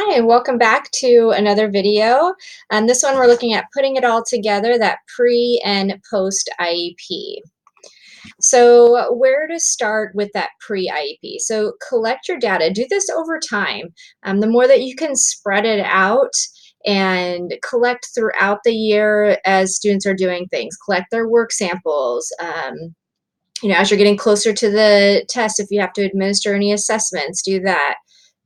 Hi, and welcome back to another video. This one we're looking at putting it all together, that pre and post IEP. So where to start with that pre-IEP? So collect your data. Do this over time. The more that you can spread it out and collect throughout the year as students are doing things, collect their work samples. As you're getting closer to the test, if you have to administer any assessments, do that.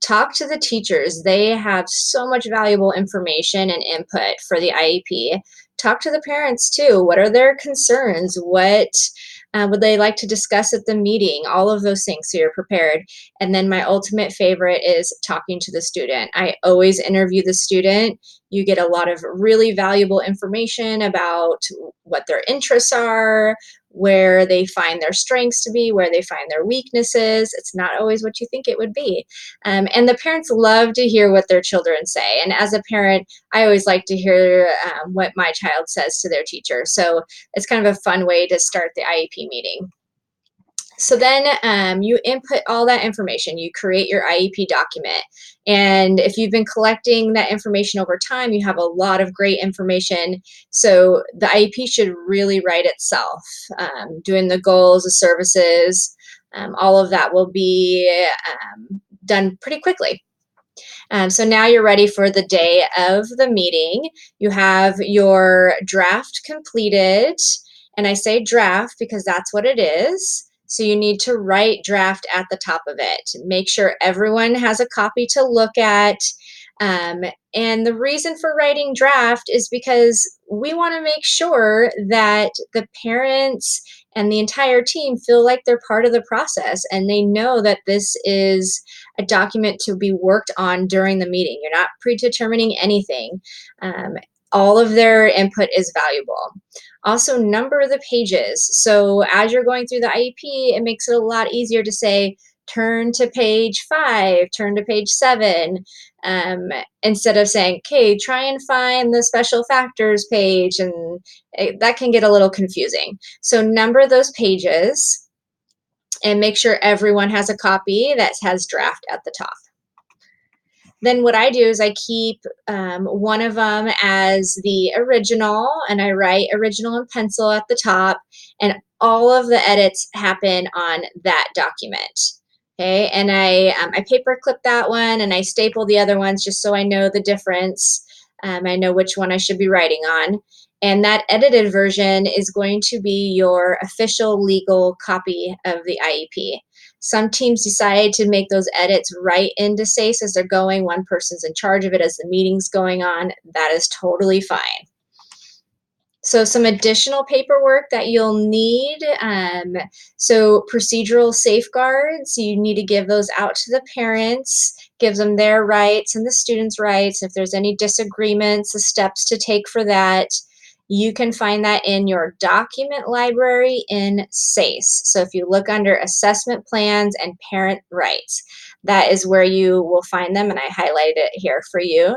Talk to the teachers. They have so much valuable information and input for the IEP. Talk to the parents too. What are their concerns? What would they like to discuss at the meeting? All of those things so you're prepared. And then my ultimate favorite is talking to the student. I always interview the student. You get a lot of really valuable information about what their interests are, where they find their strengths to be, where they find their weaknesses. It's not always what you think it would be. And the parents love to hear what their children say. And as a parent, I always like to hear what my child says to their teacher. So it's kind of a fun way to start the IEP meeting. So then you input all that information. You create your IEP document. And if you've been collecting that information over time, you have a lot of great information. So the IEP should really write itself. Doing the goals, the services, all of that will be done pretty quickly. So now you're ready for the day of the meeting. You have your draft completed. And I say draft because that's what it is. So you need to write draft at the top of it. Make sure everyone has a copy to look at. Um, and the reason for writing draft is because we want to make sure that the parents and the entire team feel like they're part of the process and they know that this is a document to be worked on during the meeting. You're not predetermining anything. Um, all of their input is valuable. Also, number the pages. So as you're going through the IEP, it makes it a lot easier to say, turn to page 5, turn to page 7, instead of saying, okay, try and find the special factors page. And that can get a little confusing. So number those pages and make sure everyone has a copy that has draft at the top. Then what I do is I keep one of them as the original, and I write original in pencil at the top, and all of the edits happen on that document. Okay, and I paper clip that one, and I staple the other ones just so I know the difference. I know which one I should be writing on. And that edited version is going to be your official legal copy of the IEP. Some teams decide to make those edits right into SACE as they're going. One person's in charge of it as the meeting's going on. That is totally fine. So some additional paperwork that you'll need. So procedural safeguards, you need to give those out to the parents, gives them their rights and the students' rights. If there's any disagreements, the steps to take for that. You can find that in your document library in SACE. So if you look under assessment plans and parent rights, that is where you will find them, and I highlighted it here for you.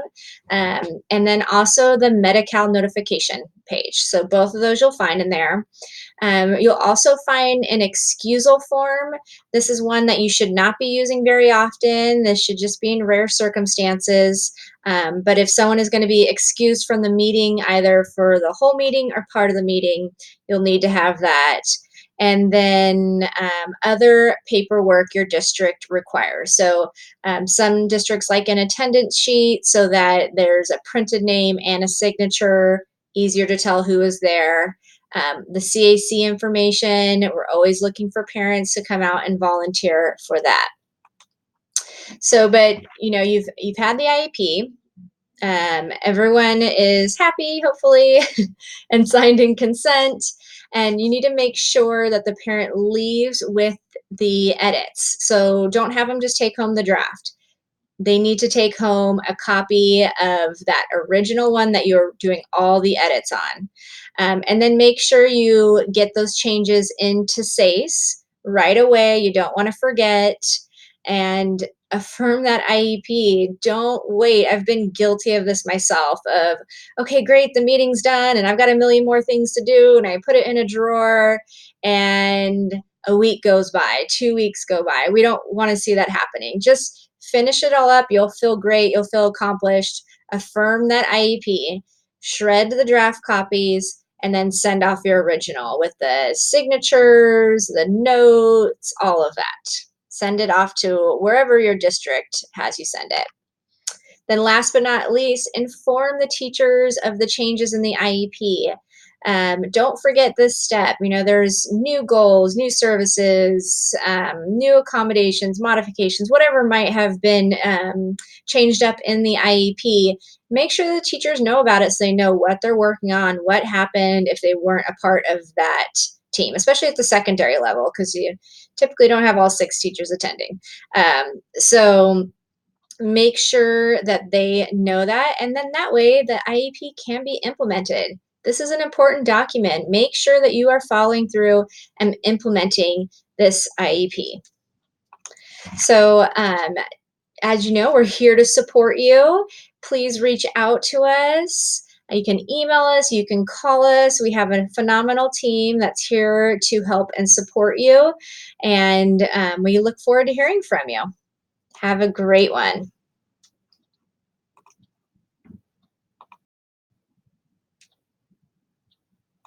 And then also the Medi-Cal notification page. So both of those you'll find in there. You'll also find an excusal form. This is one that you should not be using very often. This should just be in rare circumstances. But if someone is going to be excused from the meeting, either for the whole meeting or part of the meeting, you'll need to have that. And then other paperwork your district requires. So some districts like an attendance sheet so that there's a printed name and a signature, easier to tell who is there. The CAC information, we're always looking for parents to come out and volunteer for that. So, but you've had the IEP. Everyone is happy, hopefully, and signed in consent. And you need to make sure that the parent leaves with the edits. So don't have them just take home the draft. They need to take home a copy of that original one that you're doing all the edits on. And then make sure you get those changes into SACE right away. You don't want to forget. And affirm that IEP. Don't wait. I've been guilty of this myself of, okay, great, the meeting's done and I've got a million more things to do, and I put it in a drawer and a week goes by, 2 weeks go by. We don't want to see that happening. Just finish it all up, you'll feel great, you'll feel accomplished. Affirm that IEP, shred the draft copies, and then send off your original with the signatures, the notes, all of that. Send it off to wherever your district has you send it. Then last but not least, inform the teachers of the changes in the IEP. Don't forget this step. There's new goals, new services, new accommodations, modifications, whatever might have been changed up in the IEP. Make sure the teachers know about it so they know what they're working on, what happened if they weren't a part of that team, especially at the secondary level, because you typically don't have all 6 teachers attending. So make sure that they know that, and then that way the IEP can be implemented. This is an important document. Make sure that you are following through and implementing this IEP. So, as you know, we're here to support you. Please reach out to us. You can email us, you can call us. We have a phenomenal team that's here to help and support you. And we look forward to hearing from you. Have a great one.